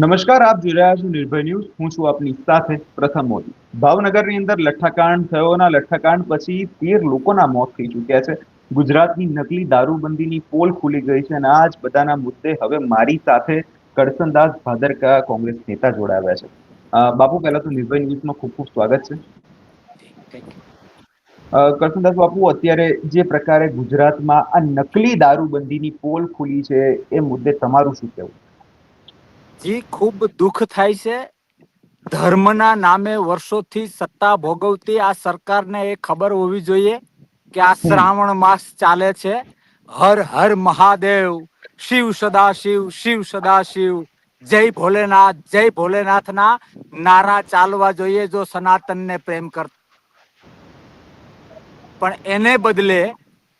નમસ્કાર, આપ જોઈ રહ્યા છો નિર્ભય ન્યૂઝ. હું છું આપની સાથે પ્રથમ મોદી. ભાવનગરની અંદર લઠ્ઠાકાંડ થયોના લઠ્ઠાકાંડ પછી 13 લોકોના મોત થઈ ચૂક્યા છે. ગુજરાતની નકલી દારૂબંધીની પોલ ખુલી ગઈ છે અને આ જ બધાના મુદ્દે હવે મારી સાથે કરસનદાસ ભાદરકા કોંગ્રેસ નેતા જોડાવ્યા છે. બાપુ, પહેલા તો નિર્ભય ન્યૂઝમાં ખૂબ ખૂબ સ્વાગત છે. કરસનદાસ બાપુ, અત્યારે જે પ્રકારે ગુજરાતમાં આ નકલી દારૂબંધીની પોલ ખુલી છે એ મુદ્દે તમારું શું કહેવું? જી, ખૂબ દુઃખ થાય છે. ધર્મના નામે વર્ષોથી સત્તા ભોગવતી આ સરકારને એ ખબર હોવી જોઈએ કે આ હમ શ્રાવણ માસ ચાલે છે. હર હર મહાદેવ, શિવ સદાશિવ, શિવ સદાશિવ, જય ભોલેનાથ, જય ભોલેનાથના નારા ચાલવા જોઈએ જો સનાતનને પ્રેમ કરતા. પણ એને બદલે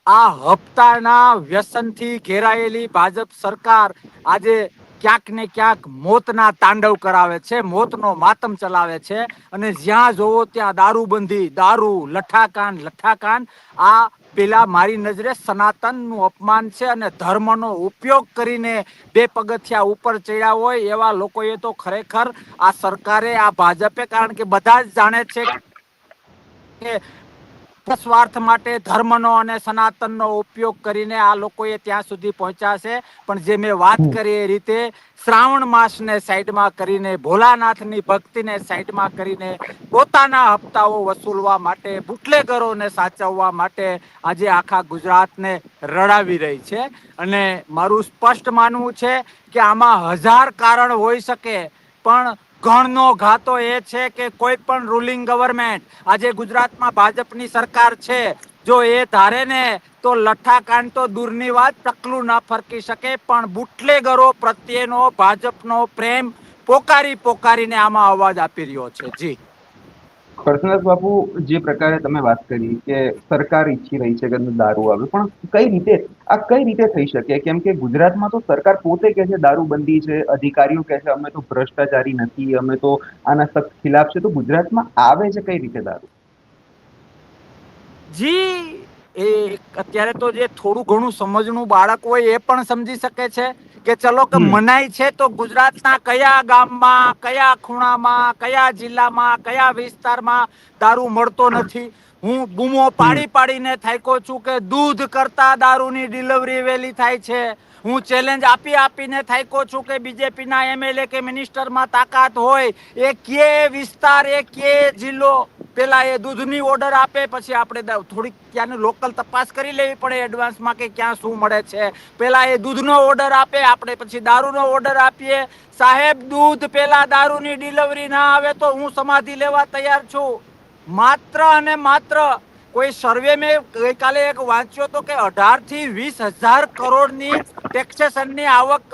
આ હપ્તાના વ્યસનથી ઘેરાયેલી ભાજપ સરકાર આજે ક્યાંક ને ક્યાંક મોતના તાંડવ કરાવે છે, મોતનો માતમ ચલાવે છે. અને જ્યાં જોવો ત્યાં દારૂબંધી, દારૂ, લઠ્ઠાકાંડ. આ પેલા મારી નજરે સનાતનનું અપમાન છે અને ધર્મનો ઉપયોગ કરીને બે પગથિયા ઉપર ચડ્યા હોય એવા લોકોએ તો ખરેખર આ સરકારે, આ ભાજપે, કારણ કે બધા જ જાણે છે કે સ્વાર્થ માટે ધર્મનો અને સનાતનનો ઉપયોગ કરીને આ લોકોએ ત્યાં સુધી પહોંચ્યા છે. પણ જે મેં વાત હમ કરી એ રીતે શ્રાવણ માસને સાઈડમાં કરીને, ભોલાનાથની ભક્તિને સાઈડમાં કરીને, પોતાના હપ્તાઓ વસૂલવા માટે, બુટલેગરોને સાચવવા માટે આજે આખા ગુજરાતને રડાવી રહી છે. અને મારું સ્પષ્ટ માનવું છે કે આમાં હજાર કારણ હોઈ શકે, પણ ગણનો ઘાતો એ છે કે કોઈ પણ રૂલિંગ ગવર્મેન્ટ, આજે ગુજરાતમાં ભાજપની સરકાર છે, જો એ ધારે ને તો લઠ્ઠાકાંડ તો દૂરની વાત, ટકલું ના ફરકી શકે. પણ બુટલેગરો પ્રત્યેનો ભાજપનો પ્રેમ પોકારી પોકારીને આમાં અવાજ આપી રહ્યો છે. જી કરસનદાસ બાપુ, જે પ્રકારે તમે વાત કરી કે સરકાર ઈચ્છી રહી છે કે દારૂ આવે, પણ કઈ રીતે થઈ શકે? કેમ કે ગુજરાતમાં તો સરકાર પોતે કહે છે દારૂબંધી છે, અધિકારીઓ કહે છે અમે તો ભ્રષ્ટાચારી નથી, અમે તો આના સખ્ત ખિલાફ છે. તો ગુજરાતમાં આવે છે કઈ રીતે દારૂ? જી, એ અત્યારે તો જે થોડું ઘણું સમજણું બાળક હોય એ પણ સમજી શકે છે કે ચલો કે હમ મનાઈ છે તો ગુજરાતના કયા ગામમાં, કયા ખૂણામાં, કયા જિલ્લામાં, કયા વિસ્તારમાં દારૂ મળતો નથી. હું બૂમો હમ પાડી પાડીને થાક્યો છું કે દૂધ કરતા દારૂની ડિલિવરી વેલી થાય છે. હું ચેલેન્જ આપી આપીને થાક્યો છું કે બીજેપીના એમએલએ કે મિનિસ્ટરમાં તાકાત હોય, એ કે વિસ્તાર, એ કે જિલ્લો પેલા એ દૂધની ઓર્ડર આપે, પછી આપણે થોડીક ત્યાંની લોકલ તપાસ કરી લેવી પડે એડવાન્સમાં કે ક્યાં શું મળે છે. પેલા એ દૂધનો ઓર્ડર આપે, આપણે પછી દારૂનો ઓર્ડર આપીએ. સાહેબ, દૂધ પેલા દારૂની ડિલિવરી ના આવે તો હું સમાધિ લેવા તૈયાર છું. માત્ર અને માત્ર કોઈ સર્વે મેં ગઈકાલે એક વાંચ્યો તો કે 18 થી 20 હજાર કરોડની ટેક્સેશનની આવક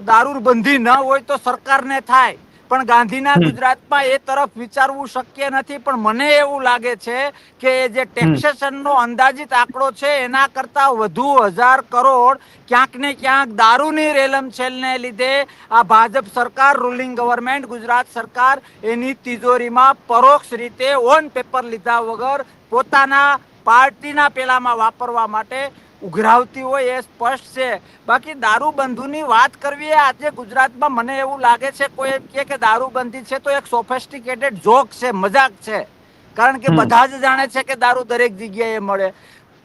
દારૂબંધી ન હોય તો સરકારને થાય. પણ ગાંધીના હમ ગુજરાતમાં એ તરફ વિચારવું શક્ય નથી. પણ મને એવું લાગે છે કે જે હમ ટેક્સેશનનો અંદાજિત આંકડો છે એના કરતા વધુ 1000 કરોડ ક્યાંક ને ક્યાંક દારૂની રેલમછેલને લીધે આ ભાજપ સરકાર, રૂલિંગ ગવર્મેન્ટ, ગુજરાત સરકાર એની તિજોરીમાં પરોક્ષ રીતે ઓન પેપર લીધા વગર પોતાના પાર્ટીના પેલામાં વાપરવા માટે ઉઘરાવતી હોય એ સ્પષ્ટ છે. બાકી દારૂબંધીની વાત કરવી એ આજે ગુજરાતમાં મને એવું લાગે છે કોઈ એમ કે દારૂબંધી છે તો એક સોફેસ્ટિકેટેડ જોક છે, મજાક છે. કારણ કે હમ બધા જ જાણે છે કે દારૂ દરેક જગ્યાએ મળે.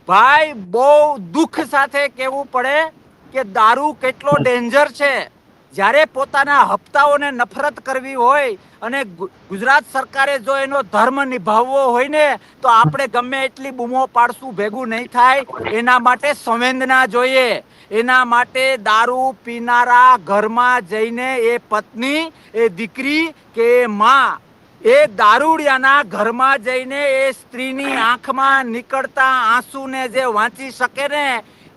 ભાઈ, બહુ દુઃખ સાથે કહેવું પડે કે દારૂ કેટલો ડેન્જર છે. જ્યારે પોતાના હપ્તાઓને નફરત કરવી હોય અને ગુજરાત સરકારે જો એનો ધર્મ નિભાવવો હોય ને તો આપણે ગમે એટલી બૂમો પાડશું, ભેગું નહીં થાય. એના માટે સંવેદના જોઈએ. એના માટે દારૂ પીનારા ઘરમાં જઈને એ પત્ની, એ દીકરી કે એ માં, એ દારૂડિયાના ઘરમાં જઈને એ સ્ત્રીની આંખમાં નીકળતા આંસુને જે વાંચી શકે ને,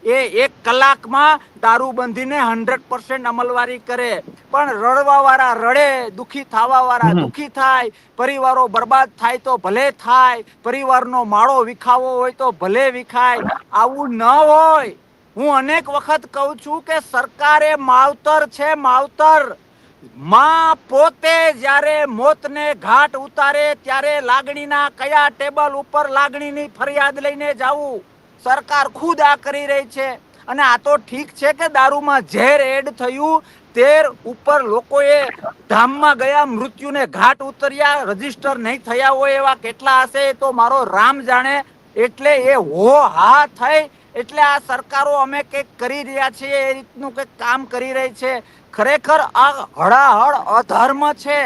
એ 1 કલાકમાં દારૂબંધીને 100% અમલવારી કરે. પણ રડવા વાળા રડે, દુખી થવા વાળા હમ દુખી થાય, પરિવારો બરબાદ થાય તો ભલે થાય, પરિવારનો માળો વિખાવો હોય તો ભલે વિખાય. આવું ન હોય. હું અનેક વખત કહું છું કે સરકારે માવતર છે, માવતર. માં પોતે જ્યારે મોતને ઘાટ ઉતારે ત્યારે લાગણીના કયા ટેબલ ઉપર લાગણીની ફરિયાદ લઈને જાવું? સરકાર ખુદ આ કરી રહી છે. અને આ તો ઠીક છે કે દારૂમાં ઝેર એડ થયું, ઉપર લોકોએ ધામમાં ગયા, મૃત્યુને ઘાટ ઉતર્યા, રજીસ્ટર નહીં થયા હોય એવા કેટલા હશે એ તો મારો રામ જાણે. એટલે એ હો હા થઈ એટલે આ સરકારો અમે કંઈક કરી રહ્યા છીએ એ રીતનું કંઈક કામ કરી રહી છે. ખરેખર આ હળાહળ અધર્મ છે.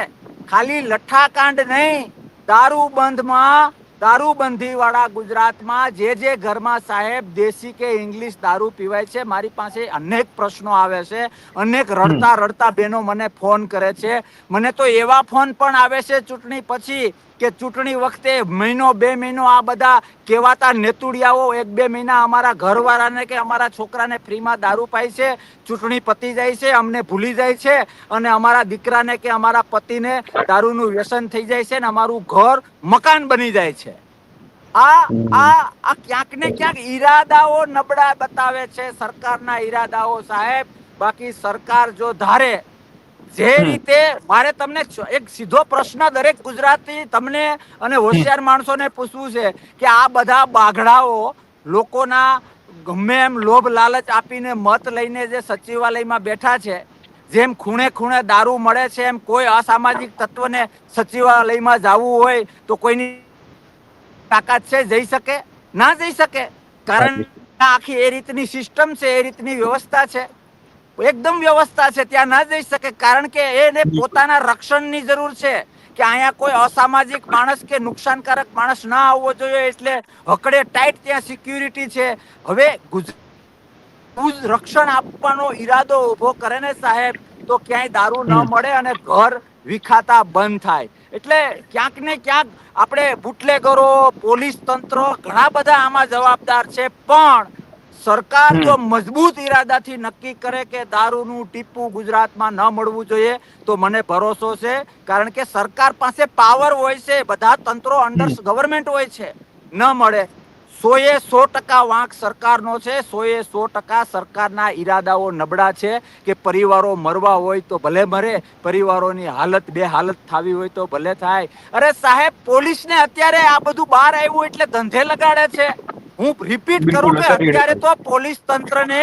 ખાલી લઠ્ઠાકાંડ નહીં, દારૂબંધમાં, દારૂબંધી વાળા ગુજરાતમાં જે ઘરમાં સાહેબ દેશી કે ઇંગ્લિશ દારૂ પીવાય છે, મારી પાસે અનેક પ્રશ્નો આવે છે. અનેક રડતા રડતા બહેનો મને ફોન કરે છે. મને તો એવા ફોન પણ આવે છે ચૂંટણી પછી કે ચૂંટણી વખતે મહિનો 2 મહિનો આ બધા કહેવાતા નેતુડિયાઓ 1-2 મહિના અમારા ઘરવાળાને કે અમારા છોકરાને ફ્રીમાં દારૂ પાય છે, ચૂંટણી પતી જાય છે, અમને ભૂલી જાય છે અને અમારા દીકરાને કે અમારા પતિને દારૂનું વ્યસન થઈ જાય છે ને અમારું ઘર મકાન બની જાય છે. આ ક્યાંક ને ક્યાંક ઈરાદાઓ નબળા બતાવે છે, સરકારના ઈરાદાઓ સાહેબ. બાકી સરકાર જો ધારે જે રીતે, મારે તમને એક સીધો પ્રશ્ન દરેક ગુજરાતી તમને અને હોશિયાર માણસોને પૂછવું છે કે આ બધા બાઘડાઓ લોકોના ગમે એમ લોભ લાલચ આપીને મત લઈને જે સચિવાલયમાં બેઠા છે, જેમ ખૂણે ખૂણે દારૂ મળે છે, એમ કોઈ અસામાજિક તત્વને સચિવાલયમાં જવું હોય તો કોઈની તાકાત છે જઈ શકે? ના જઈ શકે. કારણ આખી એ રીતની સિસ્ટમ છે, એ રીતની વ્યવસ્થા છે, એકદમ વ્યવસ્થા છે, ત્યાં ના જઈ શકે. કારણ કે એને પોતાના રક્ષણની જરૂર છે કે અહીંયા કોઈ અસામાજિક માણસ કે નુકસાનકારક માણસ ના આવવો જોઈએ, એટલે હકડે ટાઈટ ત્યાં સિક્યુરિટી છે. હવે રક્ષણ આપવાનો ઈરાદો ઉભો કરે ને સાહેબ, તો ક્યાંય દારૂ ન મળે અને ઘર વિખાતા બંધ થાય. એટલે ક્યાંક ને ક્યાંક આપણે બુટલેગરો, પોલીસ તંત્ર ઘણા બધા આમાં જવાબદાર છે. પણ સરકાર જો મજબૂત ઈરાદાથી નક્કી કરે કે દારૂનું ટીપું ગુજરાતમાં ન મળવું જોઈએ તો મને ભરોસો છે. કારણ કે સરકાર પાસે પાવર હોય છે, બધા તંત્રો અંડર ગવર્મેન્ટ હોય છે. ન મળે, 100% વાંક સરકારનો છે. 100% સરકારના ઈરાદાઓ નબળા છે કે પરિવારો મરવા હોય તો ભલે મરે, પરિવારોની હાલત બેહાલત થવી હોય તો ભલે થાય. અરે સાહેબ, પોલીસને અત્યારે આ બધું બહાર આવ્યું એટલે ધંધે લગાડે છે. હું રિપીટ કરું કે અત્યારે તો પોલીસ તંત્રને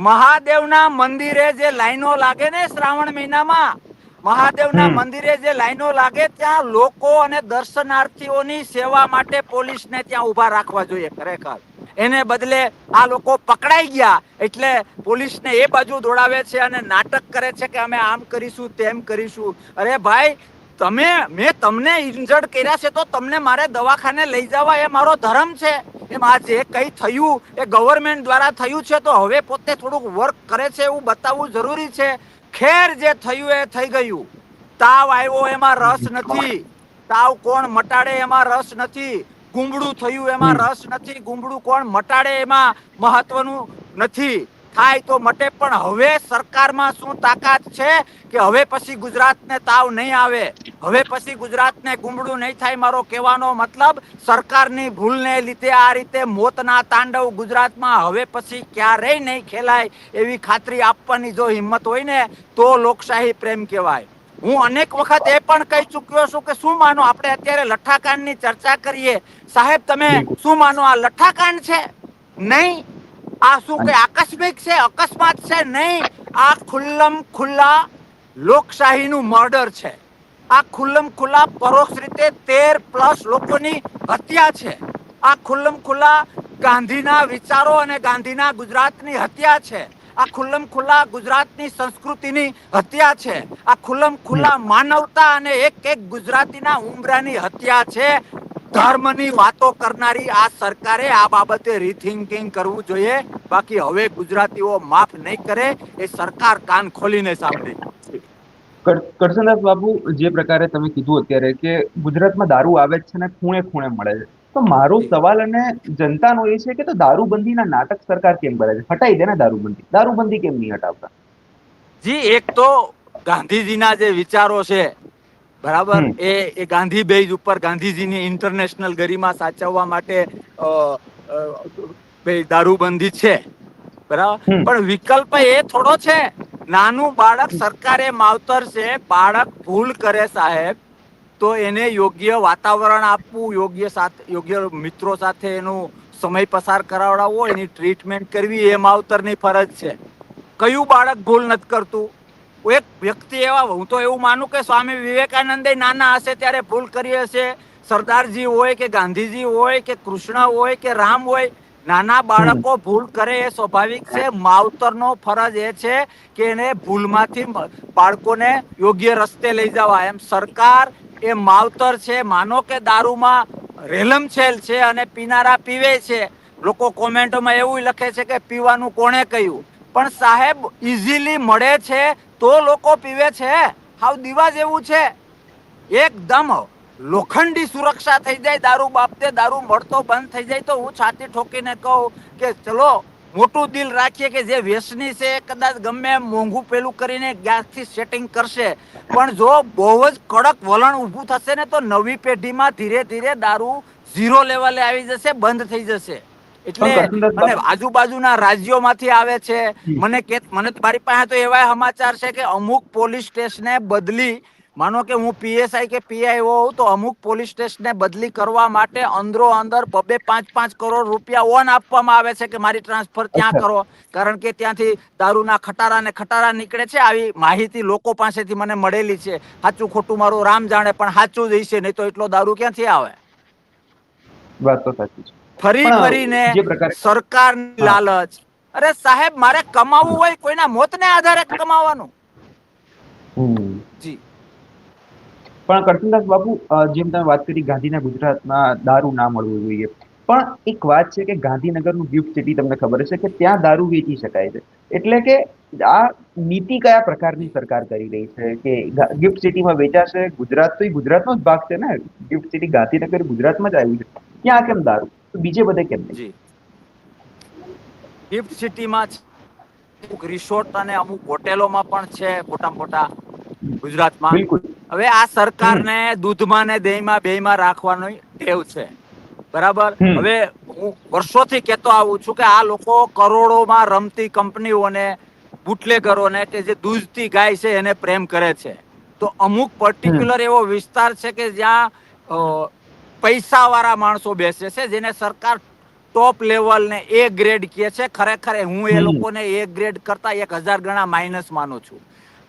મહાદેવના મંદિરે જે લાઈનો લાગે ને શ્રાવણ મહિનામાં, મહાદેવના મંદિરે જે લાઈનો લાગે ત્યાં લોકો અને દર્શનાર્થીઓની સેવા માટે પોલીસને ત્યાં ઉભા રાખવા જોઈએ. ખરેખર એને બદલે આ લોકો પકડાઈ ગયા એટલે પોલીસને એ બાજુ દોડાવે છે અને નાટક કરે છે કે અમે આમ કરીશું, તેમ કરીશું. અરે ભાઈ, મેં તમને ઇન્જર્ડ કર્યા છે તો તમને મારે દવાખાને લઈ જવા એ મારો ધર્મ છે. એમ આ જે કંઈ થયું એ ગવર્મેન્ટ દ્વારા થયું છે તો હવે પોતે થોડુંક વર્ક કરે છે એવું બતાવવું જરૂરી છે. ખેર, જે થયું એ થઈ ગયું. તાવ આવ્યો એમાં રસ નથી, તાવ કોણ મટાડે એમાં રસ નથી, ગુંબડું થયું એમાં રસ નથી, ગુંબડું કોણ મટાડે એમાં મહત્વનું નથી. થાય તો મટે. પણ હવે સરકારમાં શું તાકાત છે કે હવે પછી ગુજરાતને તાવ નહીં આવે, હવે પછી ગુજરાતને ગુંબડું નહીં થાય. મારો કહેવાનો મતલબ, સરકારની ભૂલને લીધે આ રીતે મોતના તાંડવ ગુજરાતમાં હવે પછી ક્યારેય નહીં ખેલાય એવી ખાતરી આપવાની જો હિંમત હોય ને તો લોકશાહી પ્રેમ કહેવાય. હું અનેક વખત એ પણ કહી ચૂક્યો છું કે શું માનો, આપણે અત્યારે લઠ્ઠાકાંડની ચર્ચા કરીએ. સાહેબ, તમે શું માનો આ લઠ્ઠાકાંડ છે? નહીં. આ શું કે આકસ્મિક છે, અકસ્માત છે? નહીં. આ ખુલ્લમ ખુલ્લા લોકશાહીનું મર્ડર છે. આ ખુલ્લમ ખુલ્લા પરોક્ષ રીતે 13+ લોકોની હત્યા છે. આ ખુલ્લમ ખુલ્લા ગાંધીના વિચારો અને ગાંધીના ગુજરાતની હત્યા છે. આ ખુલ્લમ ખુલ્લા ગુજરાતની સંસ્કૃતિની હત્યા છે. આ ખુલ્લમ ખુલ્લા માનવતા અને એક ગુજરાતીના ઉંબરાની હત્યા છે. ધર્મની વાતો કરનારી આ સરકારે આ બાબતે રીથિંકિંગ કરવું જોઈએ. બાકી હવે ગુજરાતીઓ માફ નહીં કરે, એ સરકાર કાન ખોલીને સાંભળે. કરશનદાસ બાબુ, જે પ્રકારે તમે કીધું અત્યારે કે ગુજરાતમાં દારૂ આવે છે ને ખૂણે ખૂણે મળે છે, તો મારો સવાલ અને જનતાનો એ છે કે તો દારૂબંધીના નાટક સરકાર કેમ કરે છે? હટાઈ દે ને દારૂબંધી. દારૂબંધી કેમ નહીં હટાવતા? જી, એક તો ગાંધીજીના જે વિચારો છે, બરાબર, એ ગાંધી બેઝ ઉપર ગાંધીજીની ઇન્ટરનેશનલ ગરિમા સાચવવા માટે દારૂબંધી છે, બરાબર. પણ વિકલ્પ એ થોડો છે. નાનું બાળક, સરકારે માવતર છે, બાળક ભૂલ કરે સાહેબ તો એને યોગ્ય વાતાવરણ આપવું, યોગ્ય મિત્રો સાથે એનું સમય પસાર કરાવડાવવો, એની ટ્રીટમેન્ટ કરવી એ માવતરની ફરજ છે. કયું બાળક ભૂલ નથી કરતું? એક વ્યક્તિ એવા, હું તો એવું માનું કે સ્વામી વિવેકાનંદે નાના હશે ત્યારે ભૂલ કરી હશે, સરદારજી હોય કે ગાંધીજી હોય કે કૃષ્ણ હોય કે રામ હોય, નાના બાળકો ભૂલ કરે એ સ્વાભાવિક છે. માવતરનો ફરજ એ છે કે એને ભૂલમાંથી બાળકોને યોગ્ય રસ્તે લઈ જવા. એમ સરકાર એ માવતર છે. માનો કે દારૂમાં રેલમછેલ છે અને પીનારા પીવે છે, લોકો કોમેન્ટોમાં એવું લખે છે કે પીવાનું કોણે કહ્યું, પણ સાહેબ ઇઝીલી મળે છે તો લોકો પીવે છે. હાવ દીવા જેવું છે. એકદમ લોખંડી સુરક્ષા થઈ જાય દારૂ બાબતે, દારૂ મળતો બંધ થઈ જાય તો હું છાતી ઠોકીને કહું કે ચલો મોટું દિલ રાખીએ કે જે વ્યસની છે કદાચ ગમે એમ મોંઘું પેલું કરીને ગેસથી સેટિંગ કરશે, પણ જો બહુ જ કડક વલણ ઊભું થશે ને તો નવી પેઢીમાં ધીરે ધીરે દારૂ ઝીરો લેવલે આવી જશે, બંધ થઈ જશે. એટલે પણ કરશનદાસ અને બાપુ, આજુબાજુના રાજ્યોમાંથી આવે છે. મને મારી પાસે તો એવા સમાચાર છે કે અમુક પોલીસ સ્ટેશને બદલી, માનો કે હું પીએસઆઈ કે પીઆઈ હોઉં તો અમુક પોલીસ સ્ટેશને બદલી કરવા માટે અંદરો અંદર 2-5 કરોડ રૂપિયા ઓન આપવામાં આવે છે કે મારી ટ્રાન્સફર ત્યાં અચ્છા, કરો, કારણ કે ત્યાંથી દારૂના ખટારા ને ખટારા નીકળે છે. આવી માહિતી લોકો પાસેથી મને મળેલી છે. સાચું ખોટું મારું રામ જાણે, પણ સાચું જ હશે, નહીં તો એટલો દારૂ ક્યાંથી આવે? વાત તો સાચી છે. ફરી પણ ફરીને જે પ્રકારે, સરકારની હા, લાલચ. અરે સાહેબ, મારે કમાવું હોય કોઈના મોતને આધારે કમાવાનું. હમ જી પણ કરશનદાસ બાપુ, જેમ તમે વાત કરી ગાંધીના ગુજરાતમાં દારૂ ના મળવું જોઈએ, પણ એક વાત છે કે ગાંધીનગરનું ગિફ્ટ સિટી તમને ખબર હશે કે ત્યાં દારૂ વેચી શકાય છે. એટલે કે આ નીતિ કયા પ્રકારની સરકાર કરી રહી છે કે ગિફ્ટ સિટીમાં વેચાશે? ગુજરાત તો એ ગુજરાતનો જ ભાગ છે ને, ગિફ્ટ સિટી ગાંધીનગર ગુજરાતમાં જ આવ્યું છે, ત્યાં કેમ દારૂ, તો બીજે બધે કેમ નહીં? જી ગિફ્ટ સિટીમાં અમુક રિસોર્ટ અને અમુક હોટેલોમાં પણ છે મોટા મોટા ગુજરાતમાં. બિલકુલ. હવે આ હમ સરકારને દૂધમાં ને દહીંમાં બેયમાં રાખવાની ટેવ છે, બરાબર. હમ હવે હું વર્ષોથી કહેતો આવું છું કે આ લોકો કરોડોમાં રમતી કંપનીઓને, બુટલેગરોને કે જે દૂધથી ગાય છે એને પ્રેમ કરે છે. તો અમુક હમ પર્ટિક્યુલર એવો વિસ્તાર છે કે જ્યાં પૈસા વાળા માણસો બેસે છે, જેને સરકાર ટોપ લેવલ ને એ ગ્રેડ કહે છે. ખરેખર હું એ હમ લોકોને એ ગ્રેડ કરતા 1000 ગણા માઇનસ માનું છું.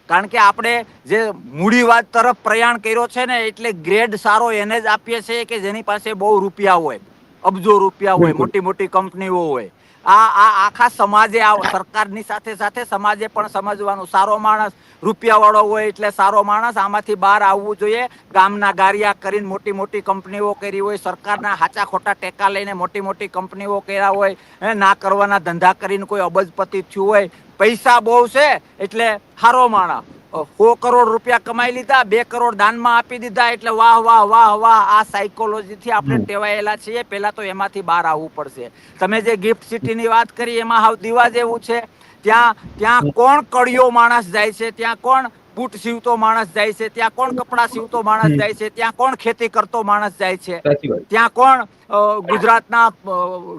કારણ કે આપણે જે મૂડીવાદ તરફ પ્રયાણ કર્યો છે ને, એટલે ગ્રેડ સારો એને જ આપીએ છીએ કે જેની પાસે બહુ રૂપિયા હોય, અબજો રૂપિયા હોય, બિલકુલ. મોટી મોટી કંપનીઓ હોય. આ આખા સમાજે, આ સરકારની સાથે સાથે સમાજે પણ સમજવાનું, સારો માણસ રૂપિયા વાળો હોય એટલે સારો માણસ, આમાંથી બહાર આવવું જોઈએ. ગામના ગારિયા કરીને મોટી મોટી કંપનીઓ કરી હોય, સરકારના હાચા ખોટા ટેકા લઈને મોટી મોટી કંપનીઓ કર્યા હોય, ના કરવાના ધંધા કરીને કોઈ અબજપતિ થયું હોય, પૈસા બહુ છે એટલે હારો માણસ. 100 કરોડ રૂપિયા કમાઈ લીધા, 2 કરોડ દાનમાં આપી દીધા એટલે વાહ વાહ વાહ વાહ. આ સાયકોલોજીથી આપણે હમ ટેવાયેલા છીએ. પહેલા તો એમાંથી બહાર આવવું પડશે. તમે જે ગિફ્ટ સિટીની વાત કરી એમાં હાવ દીવા જેવું છે. ત્યાં ત્યાં કોણ કડિયો માણસ જાય છે, ત્યાં કોણ બૂટ સીવતો માણસ જાય છે, ત્યાં કોણ કપડા સીવતો માણસ હમ જાય છે, ત્યાં કોણ ખેતી કરતો માણસ જાય છે, સાચી વાત. ત્યાં કોણ ગુજરાતના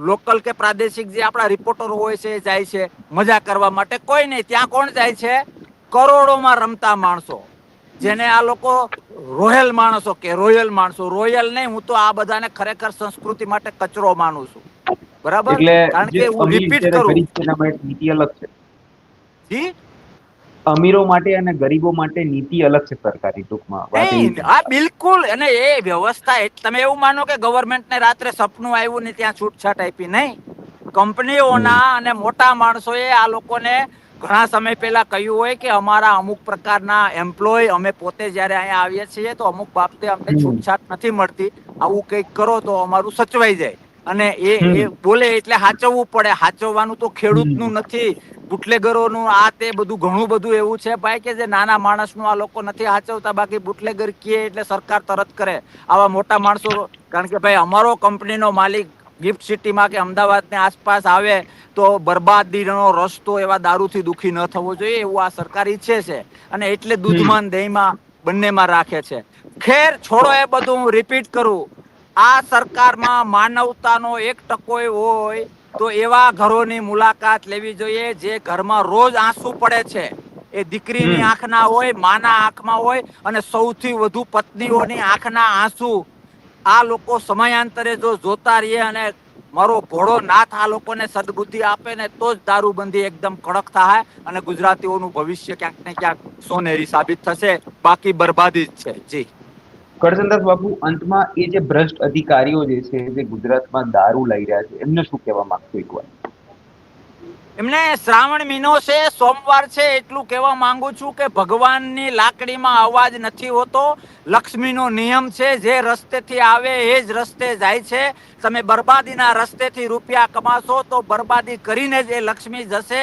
લોકલ કે પ્રાદેશિક જે આપણા રિપોર્ટરો હોય છે જાય છે મજા કરવા માટે? કોઈ નહીં. ત્યાં કોણ જાય છે? કરોડોમાં રમતા માણસો, જેને આ લોકો રોયલ માણસો કે રોયલ માણસો. રોયલ નહીં, હું તો આ બધાને ખરેખર સંસ્કૃતિ માટે કચરો માનું છું, બરાબર. એટલે કારણ જે કે હું અમીર છે રિપીટ અને કરું. ગરીબ છે એના માટે નીતિ અલગ છે. જી અમીરો માટે અને ગરીબો માટે નીતિ અલગ છે સરકારી, ટૂંકમાં વાત એવી નહીં, છે. હા બિલકુલ. અને એ વ્યવસ્થા, તમે એવું માનો કે ગવર્મેન્ટને રાત્રે સપનું આવ્યું ને ત્યાં છૂટછાટ આપી? નહીં. હમ કંપનીઓના અને મોટા માણસોએ આ લોકોને ઘણા સમય પહેલા કહ્યું હોય કે અમારા અમુક પ્રકારના એમ્પ્લોય, અમે પોતે જ્યારે અહીંયા આવીએ છીએ તો અમુક બાબતે અમને હમ છૂટછાટ નથી મળતી, આવું કંઈક કરો તો અમારું સચવાઈ જાય. અને એ હમ બોલે એટલે હાચવવું પડે. હાચવવાનું તો હમ ખેડૂતનું નથી, બુટલેગરોનું, આ તે બધું ઘણું બધું એવું છે ભાઈ કે જે નાના માણસનું આ લોકો નથી હાચવતા. બાકી બુટલેગર કહે એટલે સરકાર તરત કરે. આવા મોટા માણસો, કારણ કે ભાઈ અમારો કંપનીનો માલિક ગિફ્ટ સિટીમાં કે અમદાવાદની આસપાસ આવે તો બરબાદીનો રસ્તો એવા દારૂથી દુખી ન થવો જોઈએ, એવું આ સરકાર ઈચ્છે છે. અને એટલે હમ દૂધમાં દહીંમાં બંનેમાં રાખે છે. ખેર છોડો એ બધું. હું રિપીટ કરું, આ સરકારમાં માનવતાનો 1% હોય તો એવા ઘરોની મુલાકાત લેવી જોઈએ જે ઘરમાં રોજ આંસુ પડે છે. એ દીકરીની હમ આંખના હોય, માના આંખમાં હોય, અને સૌથી વધુ પત્નીઓની આંખના આંસુ. આ લોકો સમયાંતરે જો જોતા રહીએ અને મારો ભોળો નાથ આ લોકોને સદબુદ્ધિ આપે ને તો જ દારૂબંધી એકદમ કડક થાય અને ગુજરાતીઓનું ભવિષ્ય ક્યાંક ને ક્યાંક સોનેરી સાબિત થશે, બાકી બરબાદી જ છે. જી કરચંદાસ બાપુ, અંતમાં એ જે ભ્રષ્ટ અધિકારીઓ જે છે, જે ગુજરાતમાં દારૂ લઈ રહ્યા છે, એમને શું કહેવા માંગશો એકવાર? એમને શ્રાવણ મહિનો છે, સોમવાર છે, એટલું કહેવા માંગુ છું કે ભગવાનની લાકડીમાં અવાજ નથી હોતો. લક્ષ્મીનો નિયમ છે, જે રસ્તેથી આવે એ જ રસ્તે જાય છે. તમે બરબાદીના રસ્તેથી રૂપિયા કમાશો તો બરબાદી કરીને જ એ લક્ષ્મી જશે.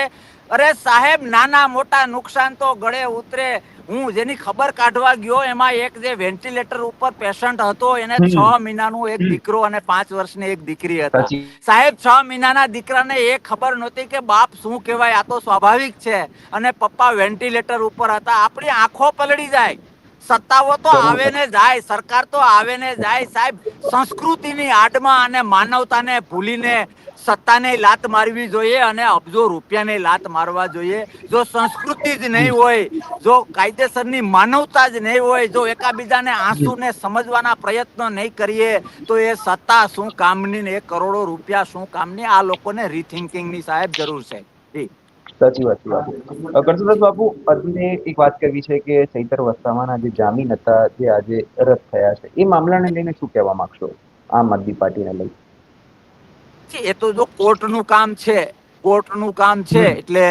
અરે સાહેબ, નાના મોટા નુકસાન તો ગળે ઉતરે. હું જેની ખબર કાઢવા ગયો એમાં એક જે વેન્ટિલેટર ઉપર પેશન્ટ હતો, એને 6 મહિનાનું એક દીકરો અને 5 વર્ષની એક દીકરી હતા. સાચી સાહેબ, 6 મહિનાના દીકરાને એ ખબર નહોતી કે બાપ શું કહેવાય, આ તો સ્વાભાવિક છે. અને પપ્પા વેન્ટિલેટર ઉપર હતા. આપણી આંખો પલળી જાય. સત્તાઓ તો આવે ને જાય, સરકાર તો આવે ને જાય. સાહેબ, સંસ્કૃતિની આડમાં અને માનવતાને ભૂલીને સત્તાને લાત મારવી જોઈએ અને અબજો રૂપિયાને લાત મારવા જોઈએ. જો સંસ્કૃતિ જ નહીં હોય, જો કાયદેસરની માનવતા જ નહીં હોય, જો એકાબીજાને આંસુને સમજવાના પ્રયત્નો નહીં કરીએ તો એ સત્તા શું કામની ને એ કરોડો રૂપિયા શું કામની? આ લોકોને રીથિંકિંગની સાહેબ જરૂર છે. સાચી વાત છે બાપુ. કરચંદાસ બાપુ, અમને એક વાત કરવી છે કે ચૈતર વસાવાના જે જામીન હતા, જે આજે રદ થયા છે, એ મામલાને લઈને શું કહેવા માંગશો આમ આદમી પાર્ટીને લઈ? એ તો જો કોર્ટનું કામ છે, કોર્ટનું કામ છે એટલે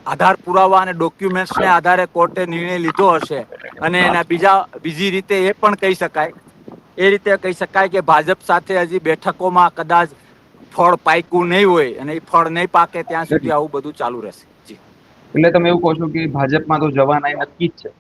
આધાર પુરાવા અને ડોક્યુમેન્ટ્સને આધારે કોર્ટે નિર્ણય લીધો હશે. અને એના બીજી રીતે એ પણ કહી શકાય, એ રીતે કહી શકાય કે ભાજપ સાથે હજી બેઠકોમાં કદાચ ફળ પાક્યું નહીં હોય અને એ ફળ નહીં પાકે ત્યાં સુધી આવું બધું ચાલુ રહેશે. જી, એટલે તમે એવું કહો છો કે ભાજપમાં તો જવાના એ નક્કી જ છે?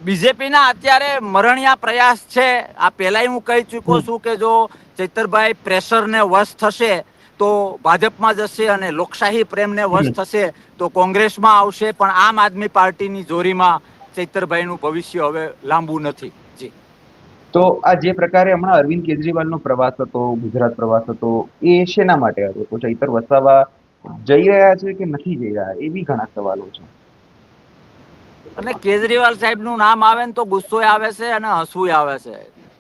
બીજેપીના અત્યારે મરણિયા પ્રયાસ છે. આ પહેલાય હું કહી ચૂક્યો છું કે જો ચૈતરભાઈ પ્રેશરને વશ થશે તો ભાજપમાં જશે અને લોકશાહી પ્રેમને વશ થશે તો કોંગ્રેસમાં આવશે. પણ આમ આદમી પાર્ટીની જોરીમાં ચૈતરભાઈનું ભવિષ્ય હવે લાંબુ નથી. જી, તો આ જે પ્રકારે હમણાં અરવિંદ કેજરીવાલનો પ્રવાસ હતો, ગુજરાત પ્રવાસ હતો, એ શેના માટે હતો? તો ચૈતર વસાવા જઈ રહ્યા છે કે નથી જઈ રહ્યા, એ બી ઘણા સવાલો છે. અને કેજરીવાલ સાહેબનું નામ આવે ને તો ગુસ્સો આવે છે અને હસવું આવે છે.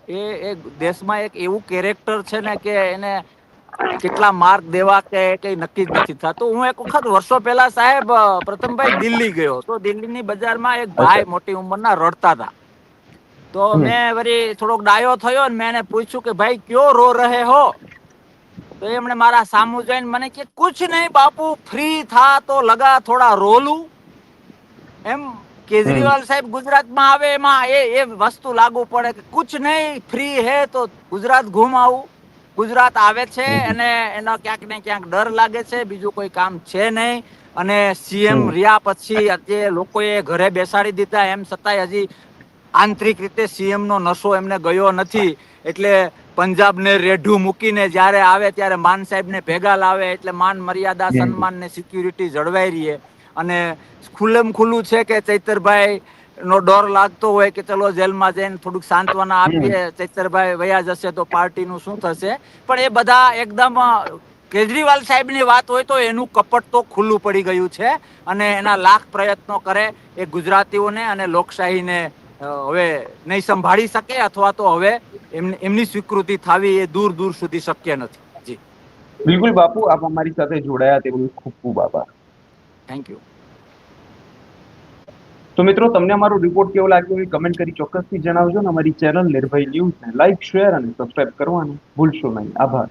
એ દેશમાં એક એવું કેરેક્ટર છે ને કે એને કેટલા માર્ક દેવા કે કઈ નક્કી જ નથી થતું. હું એક વખત વર્ષો પહેલા સાહેબ પ્રથમભાઈ દિલ્હી ગયો તો દિલ્હીની બજારમાં એક ભાઈ મોટી ઉંમરના રડતા હતા. તો મેં વળી થોડોક ડાયો થયો ને મેં એને પૂછ્યું કે ભાઈ ક્યો રો રહે હો? તો એમણે મારા સામું જોઈને મને કે કુછ નહીં બાપુ, ફ્રી થા તો લગા થોડા રોલું. એમ કેજરીવાલ સાહેબ ગુજરાતમાં આવે એમાં એ વસ્તુ લાગુ પડે કે કુછ નહીં, ફ્રી હે તો ગુજરાત ઘૂમ આવું. ગુજરાત આવે છે અને એનો ક્યાંક ને ક્યાંક ડર લાગે છે, બીજું કોઈ કામ છે નહીં. અને સીએમ રહ્યા પછી અત્યારે લોકોએ ઘરે બેસાડી દીધા, એમ છતાંય હજી આંતરિક રીતે સીએમ નો નશો એમને ગયો નથી. એટલે પંજાબને રેઢું મૂકીને જ્યારે આવે ત્યારે માન સાહેબને ભેગા લાવે એટલે માન મર્યાદા સન્માન ને સિક્યુરિટી જળવાઈ રહીએ. અને ખુલ્લેમ ખુલ્લું છે કે ચૈતરભાઈ નો ડર લાગતો હોય કે ચલો જેલમાં જઈને થોડુંક સાંત્વના આપીએ, ચૈતરભાઈ વયા જશે તો પાર્ટીનું શું થશે. પણ એ બધા એકદમ કેજરીવાલ સાહેબની વાત હોય તો એનું કપટ તો ખુલ્લું પડી ગયું છે અને એના લાખ પ્રયત્નો કરે એ ગુજરાતીઓને અને લોકશાહીને હવે નહીં સંભાળી શકે અથવા તો હવે એમની સ્વીકૃતિ થવી એ દૂર દૂર સુધી શક્ય નથી. જી, બિલકુલ બાપુ, આપ અમારી સાથે જોડાયા તે બદલ ખૂબ ખૂબ આભાર. Thank you. તો મિત્રો, તમને અમારો રિપોર્ટ કેવો લાગ્યો એ કમેન્ટ કરી ચોક્કસથી જણાવજો ને અમારી ચેનલ નિર્ભય ન્યૂઝને લાઈક, શેર અને સબસ્ક્રાઇબ કરવાનું ભૂલશો નહીં. આભાર.